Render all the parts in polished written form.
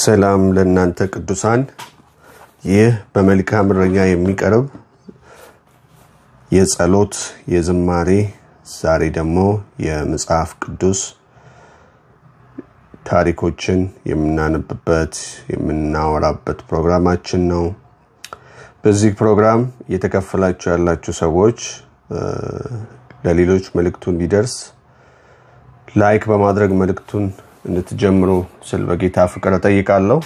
ሰላም ለእናንተ ቅዱሳን። ይህ በመልካም እረኛ የሚቀርብ የጸሎት የዝማሬ ዛሬ ደግሞ የመጽሐፍ ቅዱስ ታሪኮችን የምናነብበት የምናወራበት ፕሮግራማችን ነው። በዚህ ፕሮግራም የተከፈላችሁ ያላችሁ ሰዎች ለሌሎች መልእክቱን እንዲደርስ ላይክ በማድረግ መልእክቱን እንድትጀምሩ ስለ በጌታ ፍቅር ጠይቃለሁ።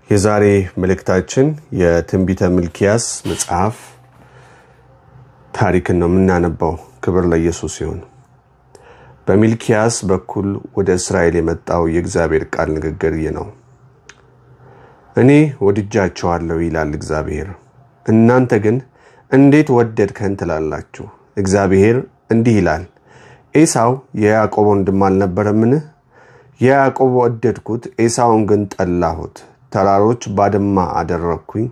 የዛሬ መልእክታችን የትንቢተ ሚልክያስ መጽሐፍ ታሪክን ነው የምናነበው። ክብር ለኢየሱስ ይሁን። በሚልክያስ በኩል ወደ እስራኤል የመጣው የእግዚአብሔር ቃል ንግግር ነው። እኔ ወድጃቸዋለሁ ይላል እግዚአብሔር፣ እናንተ ግን እንዴት ወደድከን ትላላችሁ። እግዚአብሔር እንዲህ ይላል፣ ኤሳው የያዕቆብ ወንድም አልነበረምን? ያዕቆብ ወደድኩት፣ ኤሳውን ግን ጠላሁት። ተራሮች ባድማ አደረኩኝ፣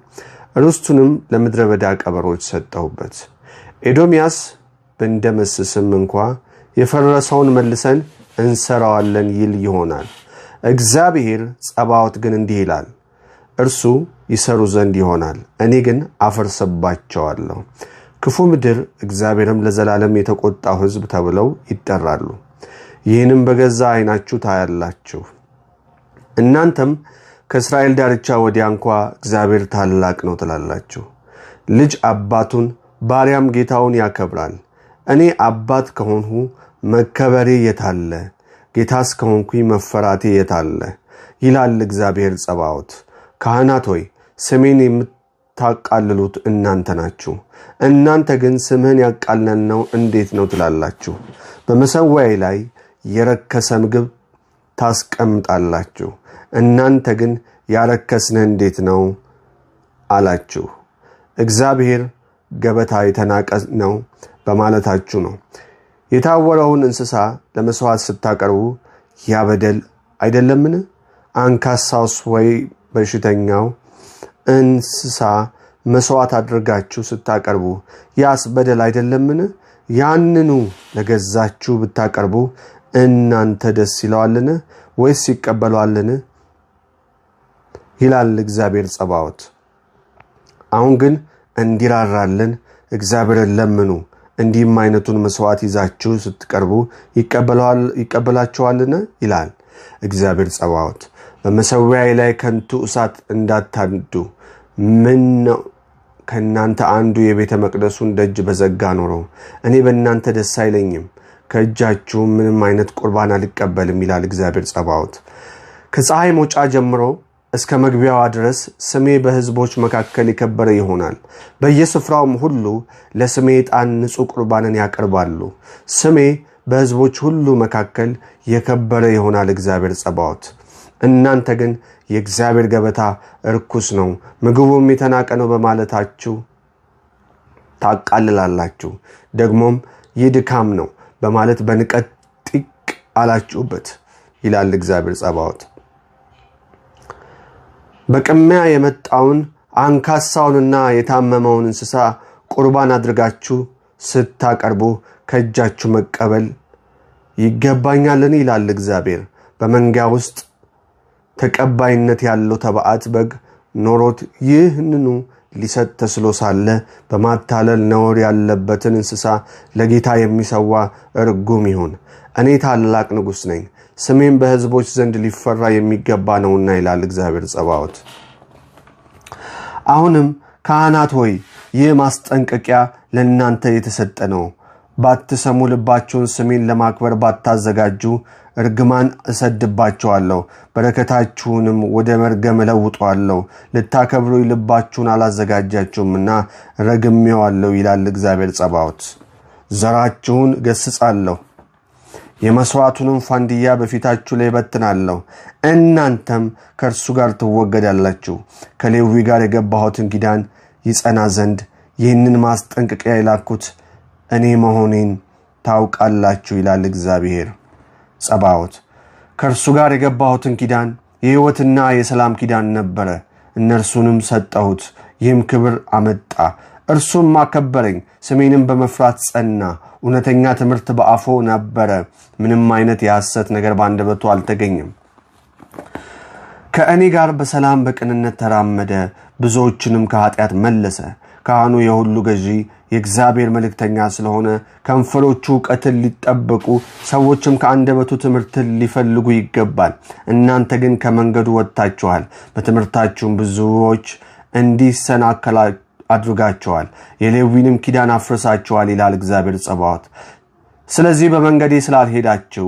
ርስቱንም ለምድረ በዳ ቀበሮች ሰጠሁበት። ኤዶምያስ ብንደመስስም እንኳ የፈረሰውን መልሰን እንሰራዋለን ይል ይሆናል። እግዚአብሔር ጸባዖት ግን እንዲህ ይላል፣ እርሱ ይሰሩ ዘንድ ይሆናል፣ እኔ ግን አፈርስባቸዋለሁ። ክፉ ምድር እግዚአብሔርም ለዘላለም የተቆጣው ሕዝብ ተብለው ይጠራሉ። ይህንም በገዛ ዓይናችሁ ታያላችሁ። እናንተም ከእስራኤል ዳርቻ ወዲያ እንኳ እግዚአብሔር ታላቅ ነው ትላላችሁ። ልጅ አባቱን ባሪያም ጌታውን ያከብራል። እኔ አባት ከሆንሁ መከበሬ የታለ? ጌታስ ከሆንኩኝ መፈራቴ የታለ? ይላል እግዚአብሔር ጸባዖት። ካህናት ሆይ ስሜን የምታቃልሉት እናንተ ናችሁ። እናንተ ግን ስምህን ያቃልነው እንዴት ነው ትላላችሁ። በመሠዊያዬ ላይ የረከሰ ምግብ ታስቀምጣላችሁ። እናንተ ግን ያረከስነህ እንዴት ነው አላችሁ። እግዚአብሔር ገበታ የተናቀ ነው በማለታችሁ ነው። የታወረውን እንስሳ ለመስዋዕት ስታቀርቡ ያ በደል አይደለምን? አንካሳውስ ወይ በሽተኛው እንስሳ መስዋዕት አድርጋችሁ ስታቀርቡ ያስ በደል አይደለምን? ያንኑ ለገዛችሁ ብታቀርቡ እናንተ ደስ ይለዋልን ወይስ ይቀበሏልን? ይላል እግዚአብሔር ጸባዖት። አሁን ግን እንዲራራልን እግዚአብሔርን ለምኑ። እንዲህም አይነቱን መስዋዕት ይዛችሁ ስትቀርቡ ይቀበላችኋልን? ይላል እግዚአብሔር ጸባዖት። በመሠዊያዬ ላይ ከንቱ እሳት እንዳታንዱ። ምን ነው ከእናንተ አንዱ የቤተ መቅደሱን ደጅ በዘጋ ኖሮ እኔ በእናንተ ደስ አይለኝም፣ ከእጃችሁ ምንም አይነት ቁርባን አልቀበልም ይላል እግዚአብሔር ጸባዖት። ከፀሐይ መውጫ ጀምሮ እስከ መግቢያዋ ድረስ ስሜ በሕዝቦች መካከል የከበረ ይሆናል። በየስፍራውም ሁሉ ለስሜ ዕጣን ንጹሕ ቁርባንን ያቀርባሉ። ስሜ በሕዝቦች ሁሉ መካከል የከበረ ይሆናል እግዚአብሔር ጸባዖት። እናንተ ግን የእግዚአብሔር ገበታ እርኩስ ነው፣ ምግቡም የተናቀ ነው በማለታችሁ ታቃልላላችሁ። ደግሞም ይህ ድካም ነው በማለት በንቀት ጢቅ አላችሁበት ይላል እግዚአብሔር ጸባዖት። በቅሚያ የመጣውን አንካሳውንና የታመመውን እንስሳ ቁርባን አድርጋችሁ ስታቀርቡ ከእጃችሁ መቀበል ይገባኛልን? ይላል እግዚአብሔር። በመንጋ ውስጥ ተቀባይነት ያለው ተባዕት በግ ኖሮት ይህንኑ ሊሰጥ ተስሎ ሳለ በማታለል ነውር ያለበትን እንስሳ ለጌታ የሚሰዋ እርጉም ይሁን። እኔ ታላቅ ንጉሥ ነኝ፣ ስሜም በሕዝቦች ዘንድ ሊፈራ የሚገባ ነውና ይላል እግዚአብሔር ጸባዖት። አሁንም ካህናት ሆይ ይህ ማስጠንቀቂያ ለእናንተ የተሰጠ ነው። ባትሰሙ፣ ልባችሁን ስሜን ለማክበር ባታዘጋጁ እርግማን እሰድባችኋለሁ፣ በረከታችሁንም ወደ መርገም እለውጠዋለሁ። ልታከብሩ ልባችሁን አላዘጋጃችሁምና ረግሜዋለሁ ይላል እግዚአብሔር ጸባዖት። ዘራችሁን ገስጻለሁ፣ የመስዋዕቱንም ፋንድያ በፊታችሁ ላይ በትናለሁ። እናንተም ከእርሱ ጋር ትወገዳላችሁ። ከሌዊ ጋር የገባሁትን ኪዳን ይጸና ዘንድ ይህንን ማስጠንቀቂያ የላኩት እኔ መሆኔን ታውቃላችሁ ይላል እግዚአብሔር ጸባዖት። ከእርሱ ጋር የገባሁትን ኪዳን የሕይወትና የሰላም ኪዳን ነበረ። እነርሱንም ሰጠሁት፣ ይህም ክብር አመጣ። እርሱም አከበረኝ፣ ስሜንም በመፍራት ጸና። እውነተኛ ትምህርት በአፉ ነበረ፣ ምንም አይነት የሐሰት ነገር በአንደበቱ አልተገኘም። ከእኔ ጋር በሰላም በቅንነት ተራመደ፣ ብዙዎችንም ከኃጢአት መለሰ። ካህኑ የሁሉ ገዢ የእግዚአብሔር መልእክተኛ ስለሆነ ከንፈሮቹ እውቀትን ሊጠበቁ ሰዎችም ከአንደበቱ ትምህርትን ሊፈልጉ ይገባል። እናንተ ግን ከመንገዱ ወጥታችኋል፣ በትምህርታችሁም ብዙዎች እንዲሰናከሉ አድርጋችኋል፣ የሌዊንም ኪዳን አፍርሳችኋል ይላል እግዚአብሔር ጸባዖት። ስለዚህ በመንገዴ ስላልሄዳችሁ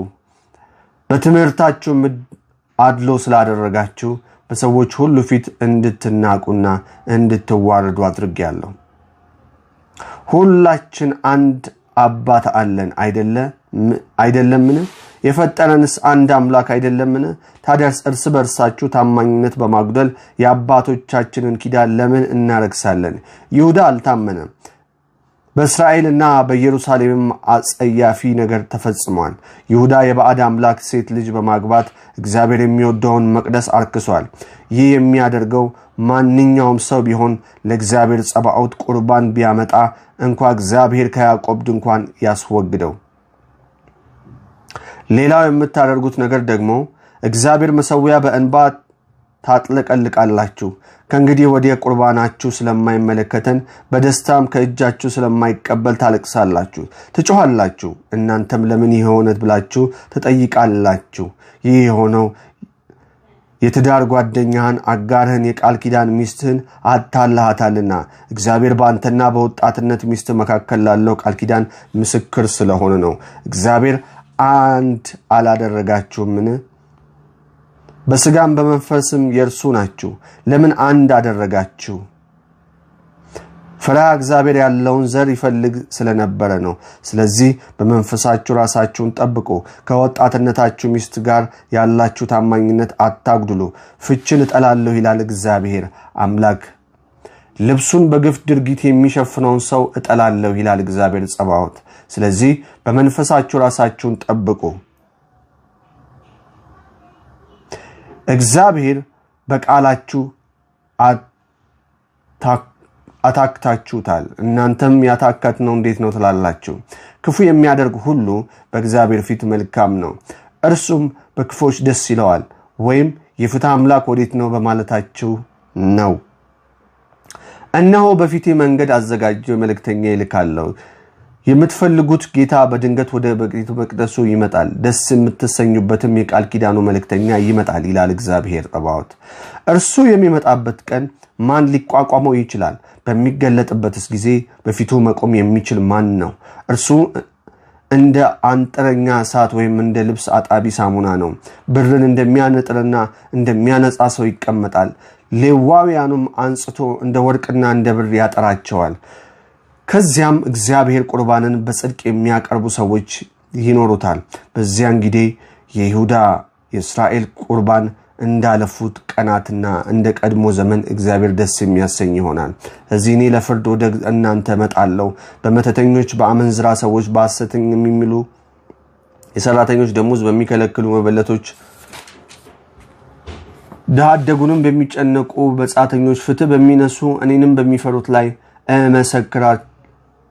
በትምህርታችሁ አድሎ ስላደረጋችሁ በሰዎች ሁሉ ፊት እንድትናቁና እንድትዋረዱ አድርጌያለሁ። ሁላችን አንድ አባት አለን አይደለምን? የፈጠረንስ አንድ አምላክ አይደለምን? ታዲያስ እርስ በርሳችሁ ታማኝነት በማጉደል የአባቶቻችንን ኪዳን ለምን እናረክሳለን? ይሁዳ አልታመነም፣ በእስራኤልና በኢየሩሳሌም አጸያፊ ነገር ተፈጽሟል። ይሁዳ የባዕድ አምላክ ሴት ልጅ በማግባት እግዚአብሔር የሚወደውን መቅደስ አርክሷል። ይህ የሚያደርገው ማንኛውም ሰው ቢሆን ለእግዚአብሔር ጸባዖት ቁርባን ቢያመጣ እንኳ እግዚአብሔር ከያዕቆብ ድንኳን ያስወግደው። ሌላው የምታደርጉት ነገር ደግሞ እግዚአብሔር መሠዊያ በእንባ ታጥለቀልቃላችሁ። ከእንግዲህ ወዲያ ቁርባናችሁ ስለማይመለከተን በደስታም ከእጃችሁ ስለማይቀበል ታለቅሳላችሁ፣ ትጮኻላችሁ። እናንተም ለምን ይህ ሆነ ብላችሁ ትጠይቃላችሁ። ይህ የሆነው የትዳር ጓደኛህን አጋርህን የቃል ኪዳን ሚስትህን አታለሃታልና እግዚአብሔር በአንተና በወጣትነት ሚስት መካከል ላለው ቃል ኪዳን ምስክር ስለሆነ ነው። እግዚአብሔር አንድ አላደረጋችሁምን? በስጋም በመንፈስም የርሱ ናችሁ። ለምን አንድ አደረጋችሁ? ፈሪሃ እግዚአብሔር ያለውን ዘር ይፈልግ ስለነበረ ነው። ስለዚህ በመንፈሳችሁ ራሳችሁን ጠብቁ፣ ከወጣትነታችሁ ሚስት ጋር ያላችሁ ታማኝነት አታጉድሉ። ፍችን እጠላለሁ ይላል እግዚአብሔር አምላክ። ልብሱን በግፍ ድርጊት የሚሸፍነውን ሰው እጠላለሁ ይላል እግዚአብሔር ጸባዖት። ስለዚህ በመንፈሳችሁ ራሳችሁን ጠብቁ። እግዚአብሔር በቃላችሁ አታክታችሁታል፣ እናንተም ያታከትነው እንዴት ነው ትላላችሁ። ክፉ የሚያደርግ ሁሉ በእግዚአብሔር ፊት መልካም ነው፣ እርሱም በክፎች ደስ ይለዋል። ወይም የፍትህ አምላክ ወዴት ነው በማለታችሁ ነው። እነሆ በፊቴ መንገድ አዘጋጀው፣ መልእክተኛ ይልካለሁ። የምትፈልጉት ጌታ በድንገት ወደ ቤተ መቅደሱ ይመጣል፣ ደስ የምትሰኙበትም የቃል ኪዳኑ መልእክተኛ ይመጣል ይላል እግዚአብሔር ጸባዖት። እርሱ የሚመጣበት ቀን ማን ሊቋቋመው ይችላል? በሚገለጥበትስ ጊዜ በፊቱ መቆም የሚችል ማን ነው? እርሱ እንደ አንጥረኛ እሳት ወይም እንደ ልብስ አጣቢ ሳሙና ነው። ብርን እንደሚያነጥርና እንደሚያነጻ ሰው ይቀመጣል። ሌዋውያኑም አንጽቶ እንደ ወርቅና እንደ ብር ያጠራቸዋል። ከዚያም እግዚአብሔር ቁርባንን በጽድቅ የሚያቀርቡ ሰዎች ይኖሩታል። በዚያን ጊዜ የይሁዳ የእስራኤል ቁርባን እንዳለፉት ቀናትና እንደ ቀድሞ ዘመን እግዚአብሔር ደስ የሚያሰኝ ይሆናል። ስለዚህ እኔ ለፍርድ ወደ እናንተ እመጣለሁ። በመተተኞች፣ በአመንዝራ ሰዎች፣ በሐሰተኛ የሚምሉ የሰራተኞች ደሞዝ በሚከለክሉ መበለቶች፣ ድሃ አደጉንም በሚጨነቁ በጻተኞች፣ ፍትህ በሚነሱ እኔንም በሚፈሩት ላይ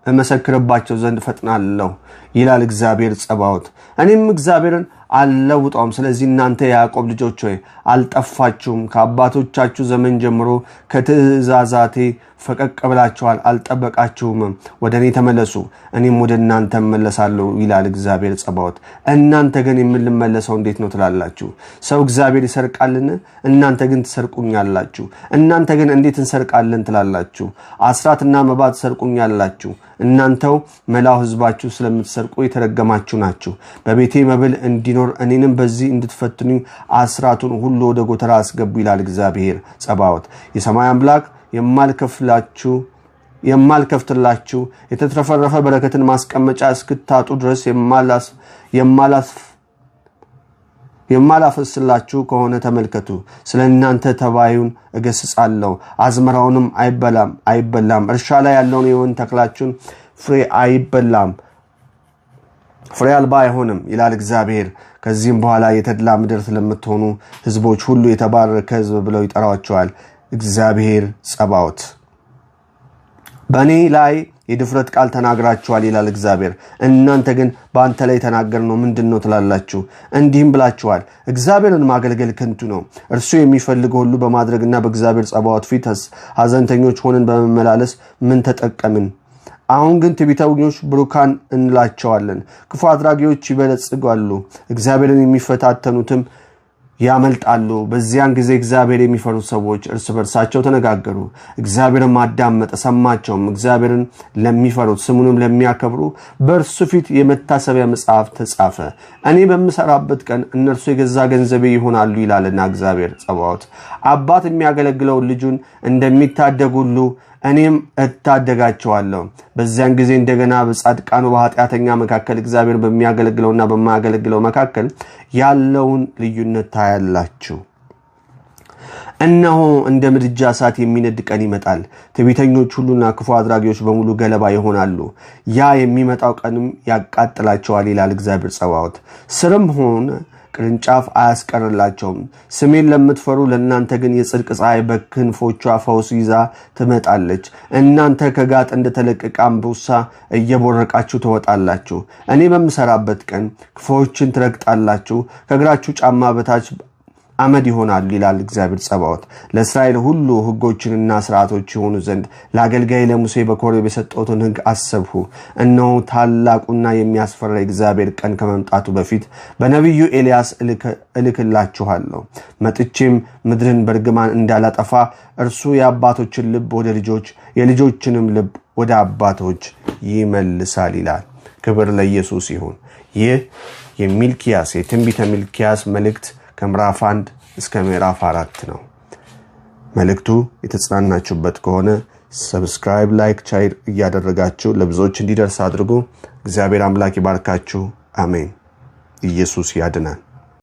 እመሰክርባቸው ዘንድ ፈጥናለሁ ይላል እግዚአብሔር ጸባዖት። እኔም እግዚአብሔርን አልለውጠውም። ስለዚህ እናንተ የያዕቆብ ልጆች ሆይ አልጠፋችሁም፣ ከአባቶቻችሁ ዘመን ጀምሮ ከትእዛዛቴ ፈቀቅ ብላችኋል፣ አልጠበቃችሁም። ወደ እኔ ተመለሱ፣ እኔም ወደ እናንተ እመለሳለሁ ይላል እግዚአብሔር ጸባዖት። እናንተ ግን የምንመለሰው እንዴት ነው ትላላችሁ? ሰው እግዚአብሔር ይሰርቃልን? እናንተ ግን ትሰርቁኛላችሁ። እናንተ ግን እንዴት እንሰርቃለን ትላላችሁ? አስራትና መባ ትሰርቁኛላችሁ። እናንተው መላው ሕዝባችሁ ስለምትሰርቁ የተረገማችሁ ናችሁ። በቤቴ መብል እንዲኖር እኔንም በዚህ እንድትፈትኑኝ አስራቱን ሁሉ ወደ ጎተራ አስገቡ ይላል እግዚአብሔር ጸባዖት። የሰማይ አምላክ የማልከፍትላችሁ የተትረፈረፈ በረከትን ማስቀመጫ እስክታጡ ድረስ የማላፈስላችሁ ከሆነ ተመልከቱ። ስለ እናንተ ተባዩን እገስጻለሁ፣ አዝመራውንም አይበላም። እርሻ ላይ ያለውን የወይን ተክላችሁን ፍሬ አይበላም፣ ፍሬ አልባ አይሆንም ይላል እግዚአብሔር። ከዚህም በኋላ የተድላ ምድር ስለምትሆኑ ሕዝቦች ሁሉ የተባረከ ሕዝብ ብለው ይጠራቸዋል እግዚአብሔር ጸባዖት። በእኔ ላይ የድፍረት ቃል ተናግራችኋል ይላል እግዚአብሔር። እናንተ ግን በአንተ ላይ ተናገርነው ምንድነው ትላላችሁ? እንዲህም ብላችኋል፣ እግዚአብሔርን ማገልገል ከንቱ ነው። እርሱ የሚፈልገው ሁሉ በማድረግና በእግዚአብሔር ጸባዖት ፊት ሐዘንተኞች ሆነን በመመላለስ ምን ተጠቀምን? አሁን ግን ትዕቢተኞች ብሩካን እንላቸዋለን፣ ክፉ አድራጊዎች ይበለጽጋሉ፣ እግዚአብሔርን የሚፈታተኑትም ያመልጣሉ። በዚያን ጊዜ እግዚአብሔር የሚፈሩት ሰዎች እርስ በርሳቸው ተነጋገሩ። እግዚአብሔርም አዳመጠ ሰማቸውም። እግዚአብሔርን ለሚፈሩት ስሙንም ለሚያከብሩ በእርሱ ፊት የመታሰቢያ መጽሐፍ ተጻፈ። እኔ በምሰራበት ቀን እነርሱ የገዛ ገንዘቤ ይሆናሉ ይላልና እግዚአብሔር ጸባዖት። አባት የሚያገለግለው ልጁን እንደሚታደግ ሁሉ እኔም እታደጋቸዋለሁ። በዚያን ጊዜ እንደገና በጻድቃኑ በኃጢአተኛ መካከል እግዚአብሔር በሚያገለግለውና በማያገለግለው መካከል ያለውን ልዩነት ታያላችሁ። እነሆ እንደ ምድጃ እሳት የሚነድ ቀን ይመጣል። ትዕቢተኞች ሁሉና ክፉ አድራጊዎች በሙሉ ገለባ ይሆናሉ። ያ የሚመጣው ቀንም ያቃጥላቸዋል ይላል እግዚአብሔር ጸባዖት። ስርም ሆነ ቅርንጫፍ አያስቀርላቸውም። ስሜን ለምትፈሩ ለእናንተ ግን የጽድቅ ፀሐይ በክንፎቿ ፈውስ ይዛ ትመጣለች። እናንተ ከጋጥ እንደተለቀቀ አንበሳ እየቦረቃችሁ ትወጣላችሁ። እኔ በምሰራበት ቀን ክፉዎችን ትረግጣላችሁ፣ ከእግራችሁ ጫማ በታች አመድ ይሆናሉ ይላል እግዚአብሔር ጸባዖት። ለእስራኤል ሁሉ ሕጎችንና ሥርዓቶች ይሆኑ ዘንድ ለአገልጋይ ለሙሴ በኮሬብ የሰጠሁትን ሕግ አሰብሁ። እነሆ ታላቁና የሚያስፈራ እግዚአብሔር ቀን ከመምጣቱ በፊት በነቢዩ ኤልያስ እልክላችኋለሁ። መጥቼም ምድርን በርግማን እንዳላጠፋ እርሱ የአባቶችን ልብ ወደ ልጆች የልጆችንም ልብ ወደ አባቶች ይመልሳል ይላል። ክብር ለኢየሱስ ይሁን። ይህ የሚልኪያስ የትንቢተ ሚልኪያስ መልእክት ከምዕራፍ 1 እስከ ምዕራፍ 4 ነው። መልእክቱ የተጽናናችሁበት ከሆነ ሰብስክራይብ፣ ላይክ፣ ሼር እያደረጋችሁ ለብዙዎች እንዲደርስ አድርጉ። እግዚአብሔር አምላክ ይባርካችሁ። አሜን። ኢየሱስ ያድናል።